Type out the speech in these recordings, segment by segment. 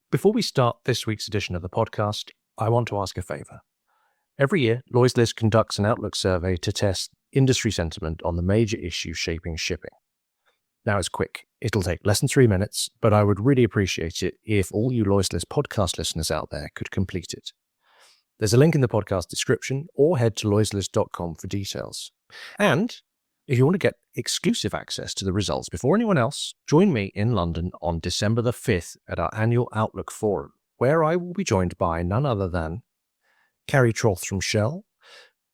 Before we start this week's edition of the podcast, I want to ask a favour. Every year, Lloyd's conducts an Outlook survey to test industry sentiment on the major issues shaping shipping. Now it's quick. It'll take less than 3 minutes, but I would really appreciate it if all you Lloyd's podcast listeners out there could complete it. There's a link in the podcast description, or head to lloydslist.com for details. And if you want to get exclusive access to the results before anyone else, join me in London on December the 5th at our annual Outlook Forum, where I will be joined by none other than Carrie Troth from Shell,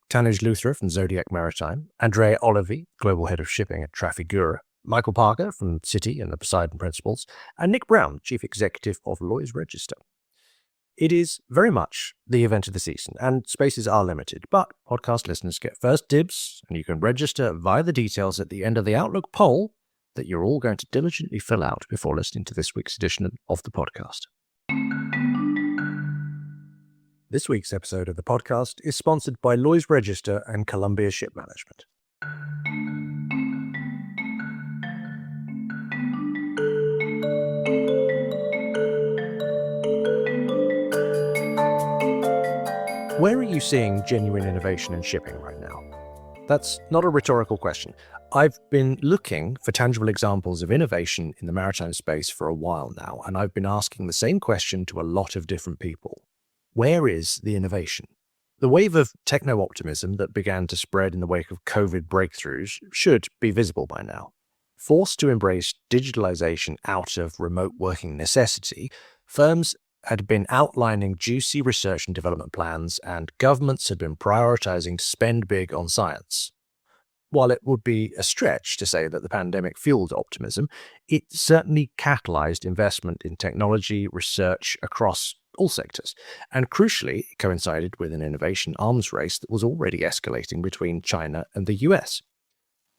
Tanuj Luthra from Zodiac Maritime, Andrea Olivi, Global Head of Shipping at Trafigura, Michael Parker from Citi and the Poseidon Principles, and Nick Brown, Chief Executive of Lloyd's Register. It is very much the event of the season, and spaces are limited, but podcast listeners get first dibs, and you can register via the details at the end of the Outlook poll that you're all going to diligently fill out before listening to this week's edition of the podcast. This week's episode of the podcast is sponsored by Lloyd's Register and Columbia Ship Management. Where are you seeing genuine innovation in shipping right now? That's not a rhetorical question. I've been looking for tangible examples of innovation in the maritime space for a while now, and I've been asking the same question to a lot of different people. Where is the innovation? The wave of techno-optimism that began to spread in the wake of COVID breakthroughs should be visible by now. Forced to embrace digitalisation out of remote working necessity, firms had been outlining juicy research and development plans, and governments had been prioritising to spend big on science. While it would be a stretch to say that the pandemic fueled optimism, it certainly catalysed investment in technology research across all sectors, and crucially, it coincided with an innovation arms race that was already escalating between China and the US.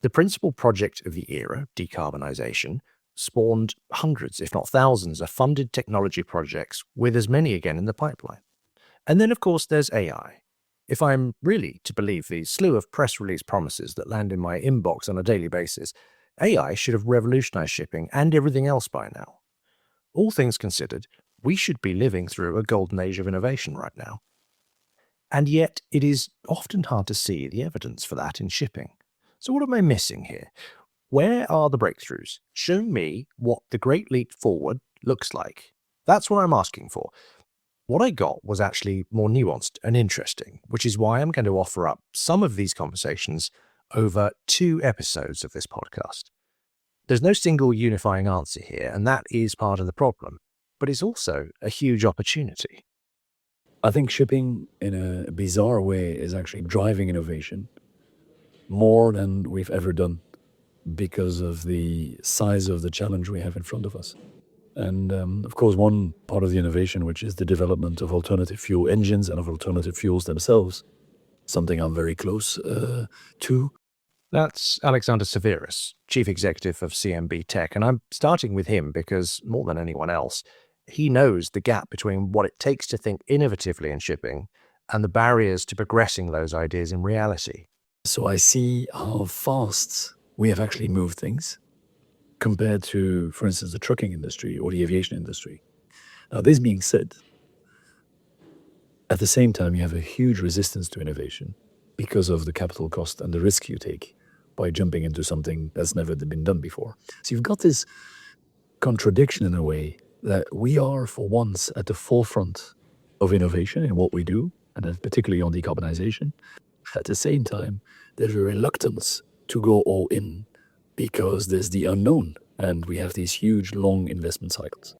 The principal project of the era, Decarbonisation, spawned hundreds, if not thousands, of funded technology projects, with as many again in the pipeline. And then, of course, there's AI. If I'm really to believe the slew of press release promises that land in my inbox on a daily basis, AI should have revolutionized shipping and everything else by now. All things considered, we should be living through a golden age of innovation right now. And yet, it is often hard to see the evidence for that in shipping. So what am I missing here? Where are the breakthroughs? Show me what the Great Leap Forward looks like. That's what I'm asking for. What I got was actually more nuanced and interesting, which is why I'm going to offer up some of these conversations over 2 episodes of this podcast. There's no single unifying answer here, and that is part of the problem, but it's also a huge opportunity. I think shipping, in a bizarre way, is actually driving innovation more than we've ever done, because of the size of the challenge we have in front of us. And of course, one part of the innovation, which is the development of alternative fuel engines and of alternative fuels themselves, something I'm very close to. That's Alexander Severus, Chief Executive of CMB.Tech, and I'm starting with him because, more than anyone else, he knows the gap between what it takes to think innovatively in shipping and the barriers to progressing those ideas in reality. So I see how fast we have actually moved things compared to, for instance, the trucking industry or the aviation industry. Now, this being said, at the same time, you have a huge resistance to innovation because of the capital cost and the risk you take by jumping into something that's never been done before. So you've got this contradiction in a way that we are, for once, at the forefront of innovation in what we do, and then particularly on decarbonization. At the same time, there's a reluctance to go all in because there's the unknown, and we have these huge, long investment cycles.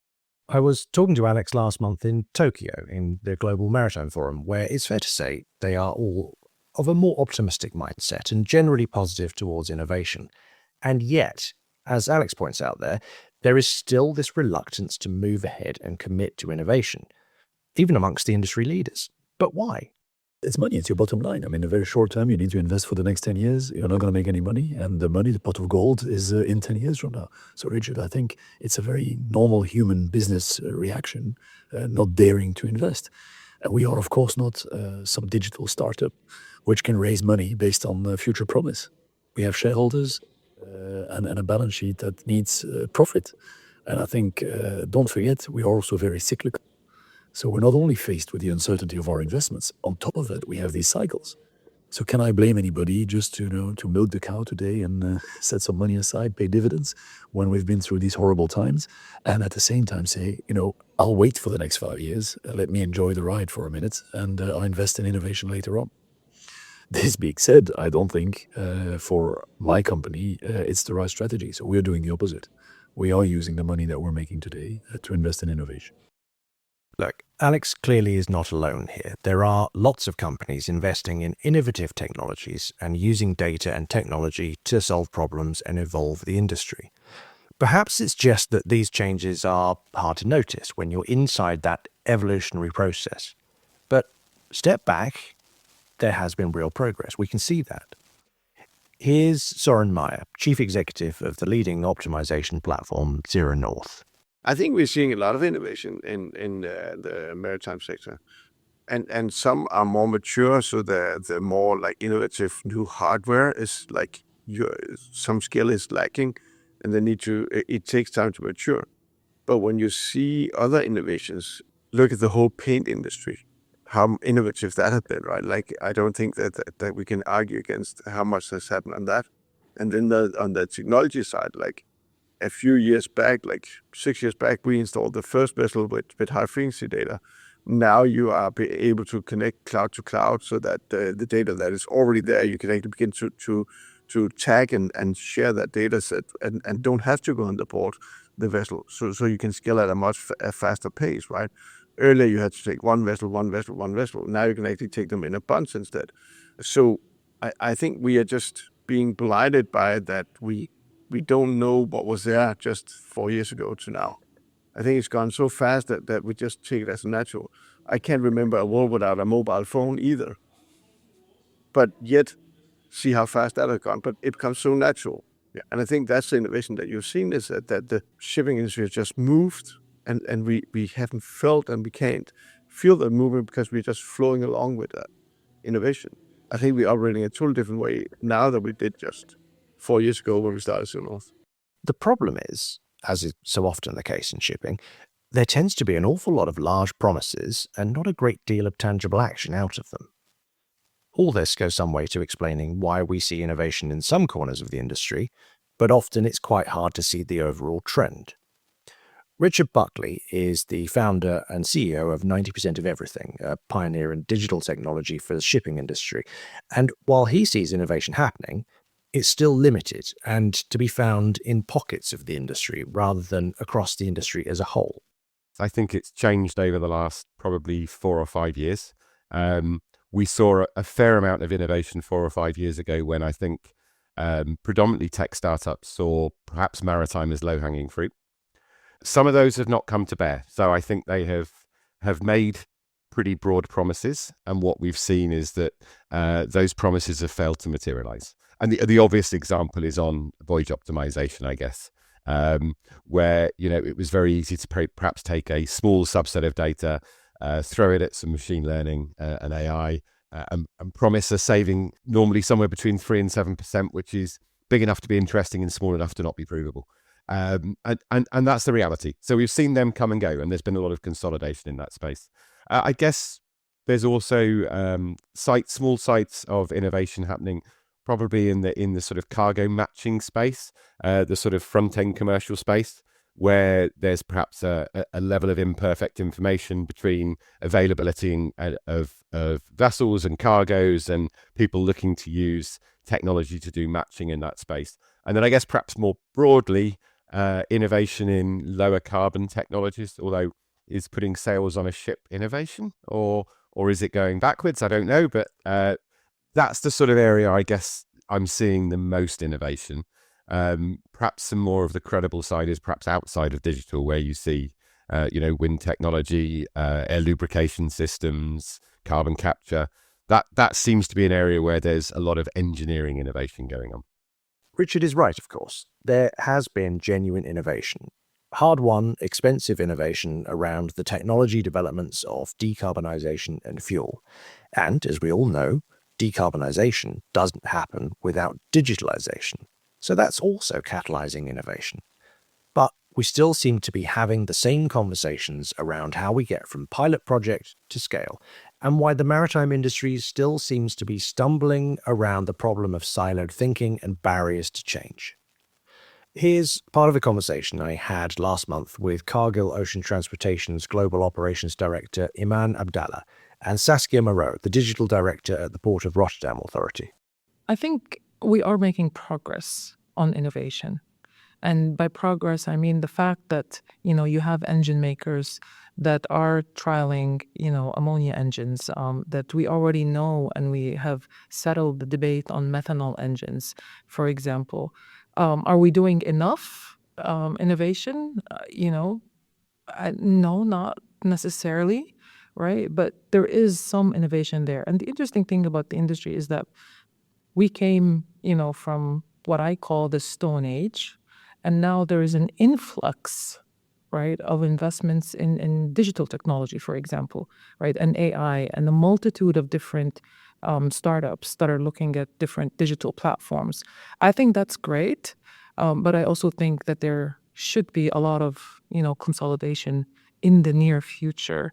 I was talking to Alex last month in Tokyo in the Global Maritime Forum, where it's fair to say they are all of a more optimistic mindset and generally positive towards innovation. And yet, as Alex points out there is still this reluctance to move ahead and commit to innovation, even amongst the industry leaders. But why? It's money, it's your bottom line. I mean, in a very short time, you need to invest for the next 10 years. You're not going to make any money. And the money, the pot of gold, is in 10 years from now. So, Richard, I think it's a very normal human business reaction, not daring to invest. And we are, of course, not some digital startup which can raise money based on future promise. We have shareholders and a balance sheet that needs profit. And I think, don't forget, we are also very cyclical. So we're not only faced with the uncertainty of our investments, on top of that, we have these cycles. So can I blame anybody just to milk the cow today and set some money aside, pay dividends when we've been through these horrible times, and at the same time say, I'll wait for the next 5 years, let me enjoy the ride for a minute, and I'll invest in innovation later on. This being said, I don't think for my company it's the right strategy. So we're doing the opposite. We are using the money that we're making today to invest in innovation. Look, Alex clearly is not alone here. There are lots of companies investing in innovative technologies and using data and technology to solve problems and evolve the industry. Perhaps it's just that these changes are hard to notice when you're inside that evolutionary process. But step back, there has been real progress. We can see that. Here's Søren Meyer, Chief Executive of the leading optimization platform Zero North. I think we're seeing a lot of innovation in the maritime sector. And some are more mature, so the more like innovative new hardware is like some skill is lacking, and it takes time to mature. But when you see other innovations, look at the whole paint industry, how innovative that has been, right? Like, I don't think that we can argue against how much has happened on that. And then on the technology side, like a few years back, like 6 years back, we installed the first vessel with high frequency data. Now you are able to connect cloud to cloud so that the data that is already there, you can actually begin to tag and share that data set and don't have to go on the board the vessel. So you can scale at a much faster pace, right? Earlier you had to take one vessel. Now you can actually take them in a bunch instead. So I think we are just being blinded by that we don't know what was there just 4 years ago to now. I think it's gone so fast that we just take it as natural. I can't remember a world without a mobile phone either. But yet, see how fast that has gone. But it becomes so natural. Yeah. And I think that's the innovation that you've seen, is that the shipping industry has just moved, and we haven't felt, and we can't feel the movement because we're just flowing along with that innovation. I think we're operating a totally different way now than we did just 4 years ago when we started Zero North. The problem is, as is so often the case in shipping, there tends to be an awful lot of large promises and not a great deal of tangible action out of them. All this goes some way to explaining why we see innovation in some corners of the industry, but often it's quite hard to see the overall trend. Richard Buckley is the founder and CEO of 90% of Everything, a pioneer in digital technology for the shipping industry. And while he sees innovation happening, it's still limited and to be found in pockets of the industry rather than across the industry as a whole. I think it's changed over the last probably 4 or 5 years. We saw a fair amount of innovation 4 or 5 years ago when I think predominantly tech startups saw perhaps maritime as low-hanging fruit. Some of those have not come to bear. So I think they have made pretty broad promises. And what we've seen is that those promises have failed to materialize. And the obvious example is on voyage optimization, I guess, where it was very easy to perhaps take a small subset of data, throw it at some machine learning and AI, and promise a saving normally somewhere between 3 and 7%, which is big enough to be interesting and small enough to not be provable. And that's the reality. So we've seen them come and go, and there's been a lot of consolidation in that space. I guess there's also small sites of innovation happening, probably in the sort of cargo matching space, the sort of front end commercial space, where there's perhaps a level of imperfect information between availability of vessels and cargoes and people looking to use technology to do matching in that space. And then I guess perhaps more broadly, innovation in lower carbon technologies, although is putting sails on a ship innovation or is it going backwards? I don't know, but that's the sort of area I guess I'm seeing the most innovation. Perhaps some more of the credible side is perhaps outside of digital, where you see, wind technology, air lubrication systems, carbon capture. That seems to be an area where there's a lot of engineering innovation going on. Richard is right, of course. There has been genuine innovation. Hard-won, expensive innovation around the technology developments of decarbonisation and fuel. And, as we all know, decarbonisation doesn't happen without digitalisation. So that's also catalysing innovation. But we still seem to be having the same conversations around how we get from pilot project to scale, and why the maritime industry still seems to be stumbling around the problem of siloed thinking and barriers to change. Here's part of a conversation I had last month with Cargill Ocean Transportation's Global Operations Director Iman Abdallah and Saskia Moreau, the Digital Director at the Port of Rotterdam Authority. I think we are making progress on innovation. And by progress, I mean the fact that, you have engine makers that are trialing, ammonia engines, that we already know, and we have settled the debate on methanol engines, for example. Are we doing enough innovation? No, not necessarily, right? But there is some innovation there. And the interesting thing about the industry is that we came, from what I call the Stone Age, and now there is an influx, right, of investments in digital technology, for example, right, and AI, and a multitude of different startups that are looking at different digital platforms. I think that's great, but I also think that there should be a lot of, consolidation in the near future,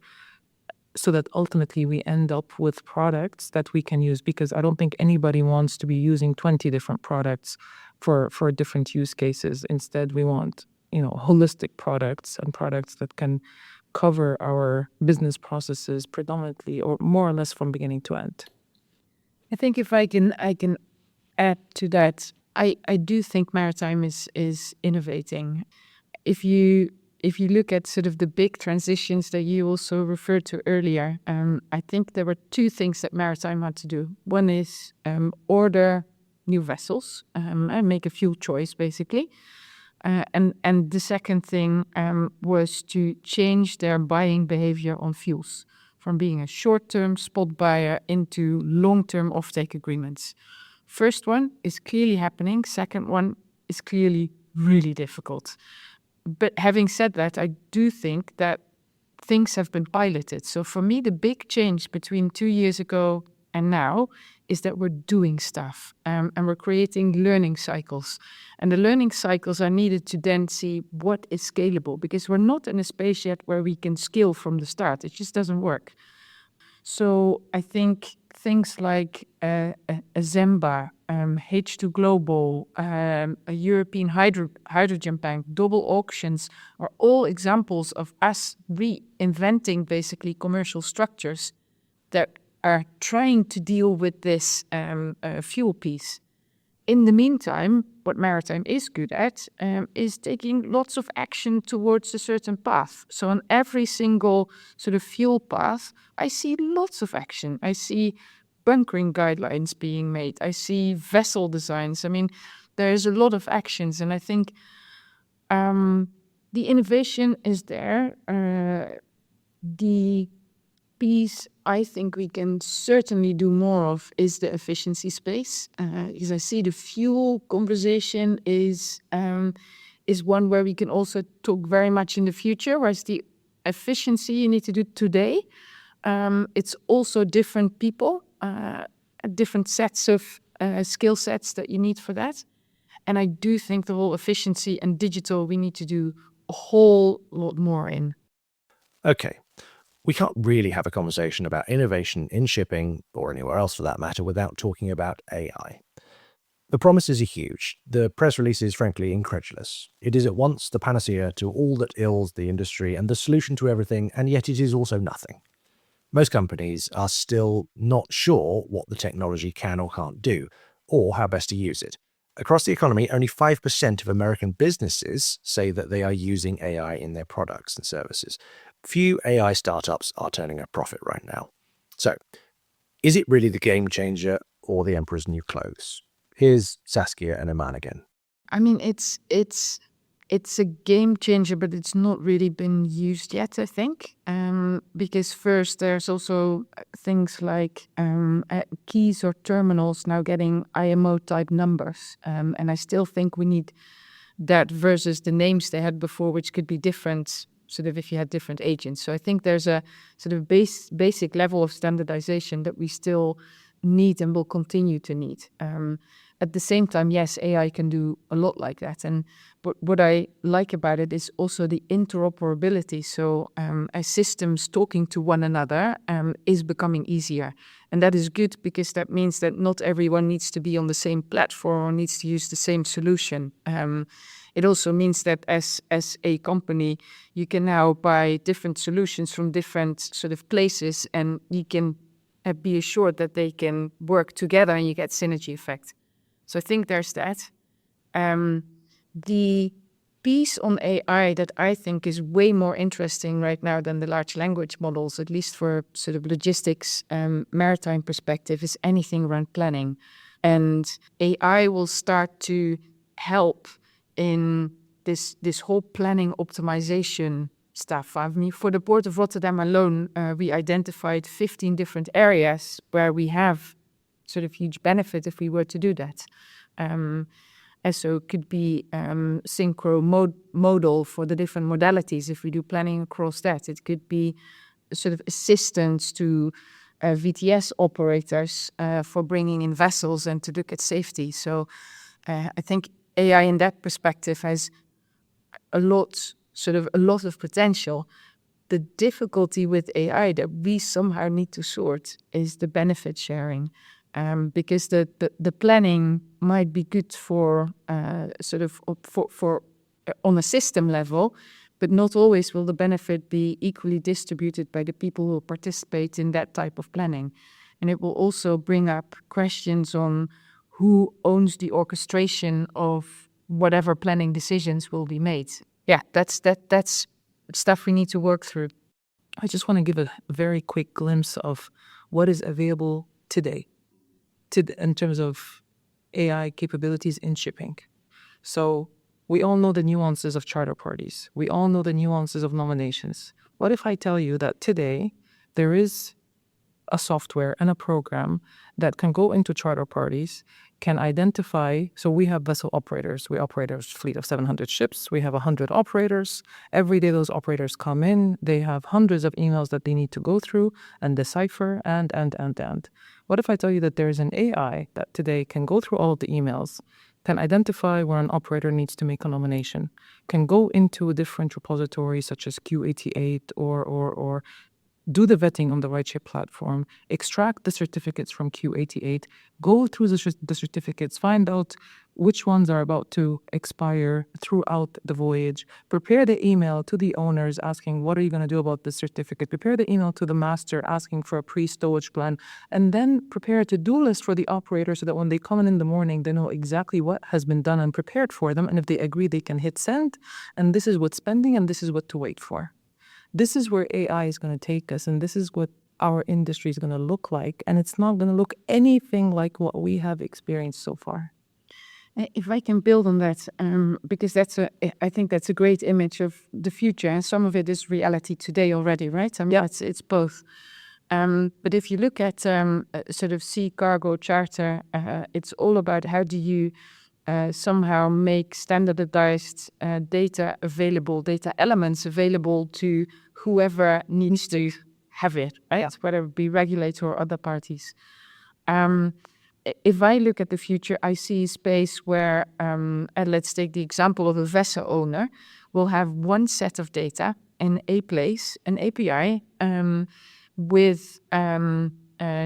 so that ultimately we end up with products that we can use, because I don't think anybody wants to be using 20 different products for different use cases. Instead, we want, holistic products, and products that can cover our business processes predominantly, or more or less from beginning to end. I think if I can add to that, I do think maritime is innovating. If you look at sort of the big transitions that you also referred to earlier, I think there were two things that maritime had to do. One is order new vessels and make a fuel choice, basically. And the second thing was to change their buying behavior on fuels, from being a short-term spot buyer into long-term offtake agreements. First one is clearly happening. Second one is clearly really difficult. But having said that, I do think that things have been piloted. So for me, the big change between 2 years ago and now is that we're doing stuff and we're creating learning cycles. And the learning cycles are needed to then see what is scalable, because we're not in a space yet where we can scale from the start. It just doesn't work. So I think things like a Zemba, H2 Global, a European Hydrogen Bank, double auctions are all examples of us reinventing basically commercial structures that are trying to deal with this fuel piece. In the meantime, what maritime is good at is taking lots of action towards a certain path. So on every single sort of fuel path, I see lots of action. I see bunkering guidelines being made. I see vessel designs. I mean, there's a lot of actions, and I think the innovation is there. The piece I think we can certainly do more of is the efficiency space, because I see the fuel conversation is one where we can also talk very much in the future, whereas the efficiency you need to do today, it's also different people, different sets of skill sets that you need for that. And I do think the whole efficiency and digital we need to do a whole lot more in. Okay. We can't really have a conversation about innovation in shipping, or anywhere else for that matter, without talking about AI. The promises are huge. The press release is frankly incredulous. It is at once the panacea to all that ails the industry and the solution to everything, and yet it is also nothing. Most companies are still not sure what the technology can or can't do, or how best to use it. Across the economy, only 5% of American businesses say that they are using AI in their products and services. Few AI startups are turning a profit right now. So, is it really the game changer or the emperor's new clothes? Here's Saskia and Iman again. I mean, it's a game changer, but it's not really been used yet, I think. Because first, there's also things like keys or terminals now getting IMO type numbers. And I still think we need that versus the names they had before, which could be different, sort of if you had different agents. So I think there's a sort of basic level of standardization that we still need and will continue to need. at the same time, yes, AI can do a lot like that. And what I like about it is also the interoperability. So as systems talking to one another is becoming easier. And that is good because that means that not everyone needs to be on the same platform or needs to use the same solution. It also means that as a company, you can now buy different solutions from different sort of places, and you can be assured that they can work together and you get synergy effect. So I think there's that. The piece on AI that I think is way more interesting right now than the large language models, at least for sort of logistics, maritime perspective, is anything around planning. And AI will start to help in this whole planning optimization stuff. I mean, for the Port of Rotterdam alone, we identified 15 different areas where we have sort of huge benefit if we were to do that. And so it could be modal for the different modalities if we do planning across that. It could be sort of assistance to VTS operators for bringing in vessels and to look at safety. So I think AI in that perspective has a lot of potential. The difficulty with AI that we somehow need to sort is the benefit sharing. Because the planning might be good for on a system level, but not always will the benefit be equally distributed by the people who participate in that type of planning. And it will also bring up questions on who owns the orchestration of whatever planning decisions will be made. Yeah, that's stuff we need to work through. I just want to give a very quick glimpse of what is available today in terms of AI capabilities in shipping. So we all know the nuances of charter parties. We all know the nuances of nominations. What if I tell you that today there is a software and a program that can go into charter parties, can identify, so we have vessel operators. We operate a fleet of 700 ships. We have 100 operators. Every day those operators come in. They have hundreds of emails that they need to go through and decipher and. What if I tell you that there is an AI that today can go through all of the emails, can identify where an operator needs to make a nomination, can go into different repositories such as Q88 or do the vetting on the RightShip platform, extract the certificates from Q88, go through the certificates, find out which ones are about to expire throughout the voyage, prepare the email to the owners asking, what are you going to do about this certificate? Prepare the email to the master asking for a pre-stowage plan, and then prepare a to-do list for the operator so that when they come in the morning, they know exactly what has been done and prepared for them. And if they agree, they can hit send, and this is what's pending, and this is what to wait for. This is where AI is going to take us, and this is what our industry is going to look like, and it's not going to look anything like what we have experienced so far. If I can build on that, because I think that's a great image of the future, and some of it is reality today already, right? Yeah. It's both. But if you look at sort of sea cargo charter, it's all about how do you somehow make standardized data elements available to whoever needs to have it, right? Yeah. Whether it be regulator or other parties. If I look at the future, I see a space where, and let's take the example of a vessel owner, will have one set of data in a place, an API, with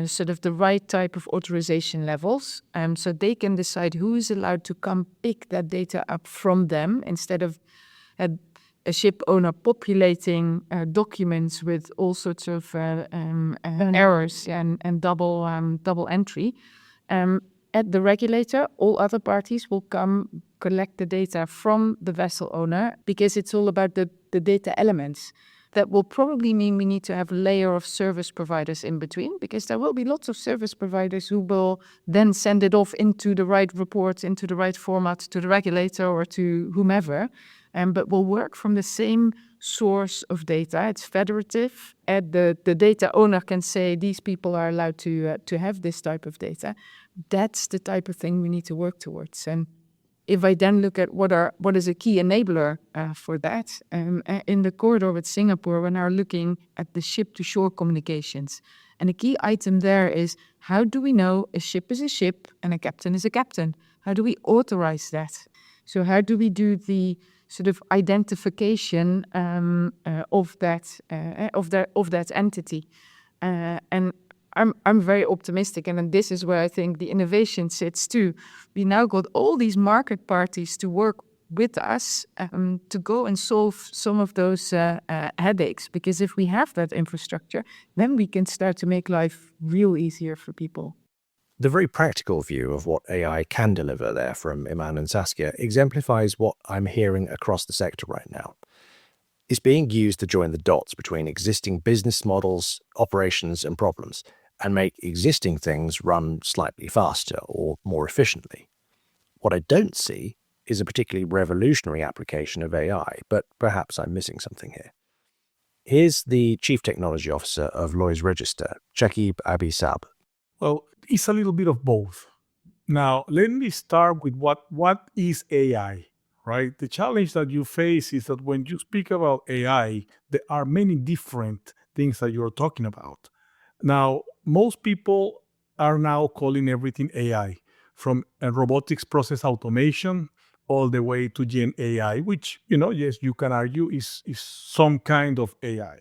sort of the right type of authorization levels. So they can decide who is allowed to come pick that data up from them instead of a ship owner populating documents with all sorts of errors and double entry. At the regulator, all other parties will come collect the data from the vessel owner because it's all about the data elements. That will probably mean we need to have a layer of service providers in between, because there will be lots of service providers who will then send it off into the right report, into the right format to the regulator or to whomever, but will work from the same source of data. It's federative, and the data owner can say these people are allowed to have this type of data. That's the type of thing we need to work towards. And if I then look at what is a key enabler for that, in the corridor with Singapore, we're now looking at the ship-to-shore communications. And a key item there is, how do we know a ship is a ship and a captain is a captain? How do we authorize that? So how do we do the sort of identification of that entity? And I'm very optimistic, and then this is where I think the innovation sits too. We now got all these market parties to work with us to go and solve some of those headaches. Because if we have that infrastructure, then we can start to make life real easier for people. The very practical view of what AI can deliver there from Iman and Saskia exemplifies what I'm hearing across the sector right now. It's being used to join the dots between existing business models, operations, and problems, and make existing things run slightly faster or more efficiently. What I don't see is a particularly revolutionary application of AI, but perhaps I'm missing something here. Here's the Chief Technology Officer of Lloyd's Register, Abi-Saab. Well, it's a little bit of both. Now, let me start with what is AI, right? The challenge that you face is that when you speak about AI, there are many different things that you're talking about. Now, most people are now calling everything AI, from robotics process automation all the way to Gen AI, which, yes, you can argue is some kind of AI.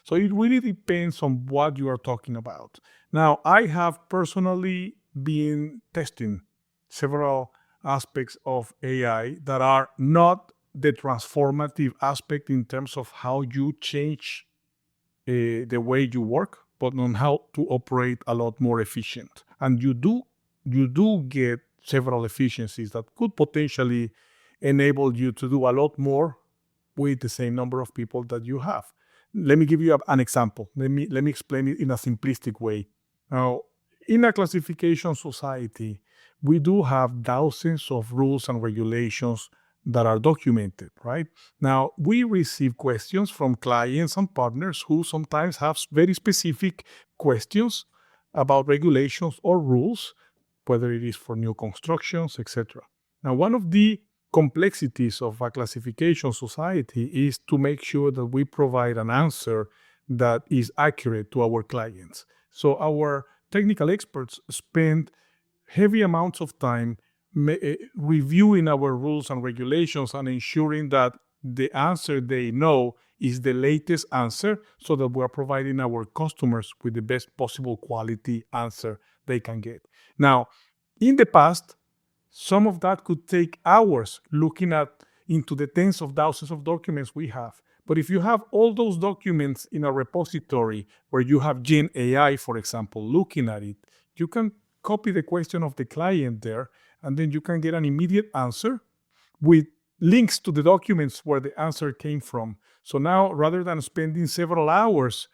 So it really depends on what you are talking about. Now, I have personally been testing several aspects of AI that are not the transformative aspect in terms of how you change the way you work, but on how to operate a lot more efficient. And you do get several efficiencies that could potentially enable you to do a lot more with the same number of people that you have. Let me give you an example. Let me explain it in a simplistic way. Now, in a classification society, we do have thousands of rules and regulations that are documented, right? Now, we receive questions from clients and partners who sometimes have very specific questions about regulations or rules, whether it is for new constructions, etc. Now, one of the complexities of a classification society is to make sure that we provide an answer that is accurate to our clients. So our technical experts spend heavy amounts of time reviewing our rules and regulations and ensuring that the answer they know is the latest answer, so that we're providing our customers with the best possible quality answer they can get. Now, in the past, some of that could take hours looking into the tens of thousands of documents we have. But if you have all those documents in a repository where you have Gen AI, for example, looking at it, you can copy the question of the client there, and then you can get an immediate answer with links to the documents where the answer came from. So now, rather than spending several hours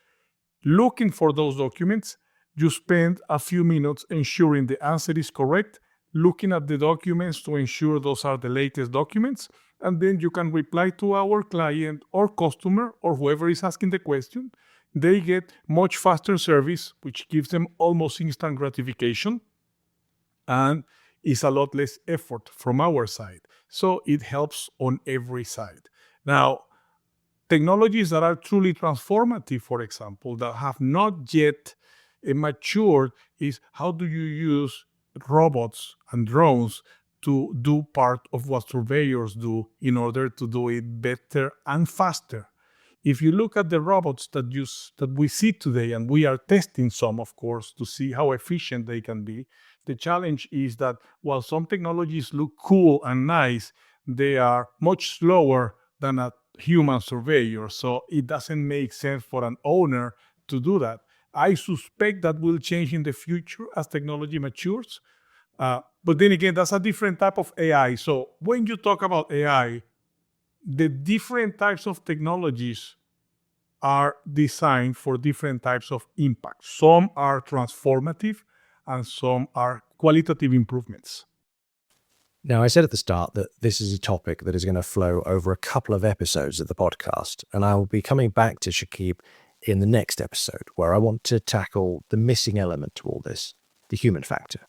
looking for those documents, you spend a few minutes ensuring the answer is correct, looking at the documents to ensure those are the latest documents, and then you can reply to our client or customer or whoever is asking the question. They get much faster service, which gives them almost instant gratification, and is a lot less effort from our side. So it helps on every side. Now, technologies that are truly transformative, for example, that have not yet matured, is how do you use robots and drones to do part of what surveyors do in order to do it better and faster. If you look at the robots that we see today, and we are testing some, of course, to see how efficient they can be, the challenge is that while some technologies look cool and nice, they are much slower than a human surveyor. So it doesn't make sense for an owner to do that. I suspect that will change in the future as technology matures. But then again, that's a different type of AI. So when you talk about AI, the different types of technologies are designed for different types of impact. Some are transformative and some are qualitative improvements. Now, I said at the start that this is a topic that is going to flow over a couple of episodes of the podcast, and I will be coming back to Shakib in the next episode, where I want to tackle the missing element to all this, the human factor.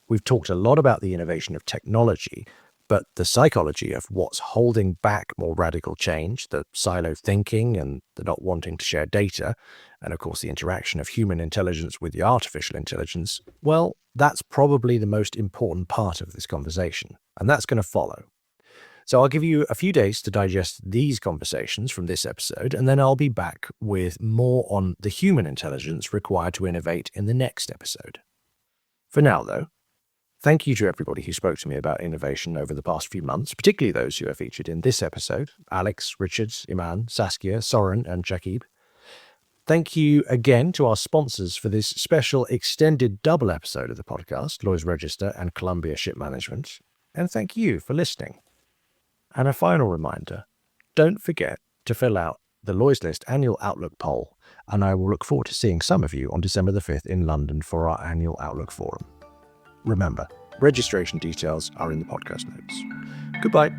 We've talked a lot about the innovation of technology, But the psychology of what's holding back more radical change, the silo thinking and the not wanting to share data, and of course the interaction of human intelligence with the artificial intelligence, well, that's probably the most important part of this conversation, and that's going to follow. So I'll give you a few days to digest these conversations from this episode, and then I'll be back with more on the human intelligence required to innovate in the next episode. For now, though, thank you to everybody who spoke to me about innovation over the past few months, particularly those who are featured in this episode: Alex, Richard, Iman, Saskia, Soren, and Jakib. Thank you again to our sponsors for this special extended double episode of the podcast, Lloyd's Register and Columbia Ship Management. And thank you for listening. And a final reminder, don't forget to fill out the Lloyd's List annual Outlook poll, and I will look forward to seeing some of you on December the 5th in London for our annual Outlook Forum. Remember, registration details are in the podcast notes. Goodbye.